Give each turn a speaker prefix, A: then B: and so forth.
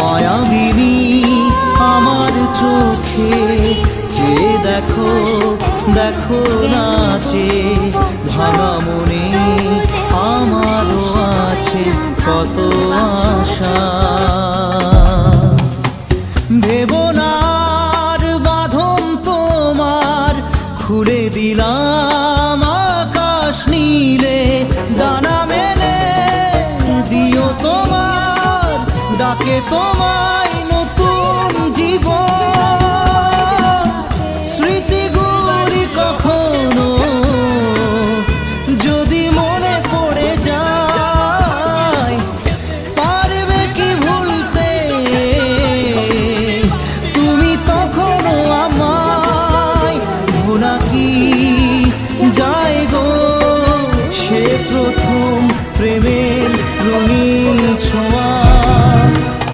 A: মায়াবিনী আমার চোখে চেয়ে দেখো, দেখো নাচে ভাঙা মনে আমারও আছে কত আশা। ভেবনার বাঁধন তোমার খুলে দিলাম আকাশ নীলে, ডানা মেলে দিও তোমার ডাকে তোমায়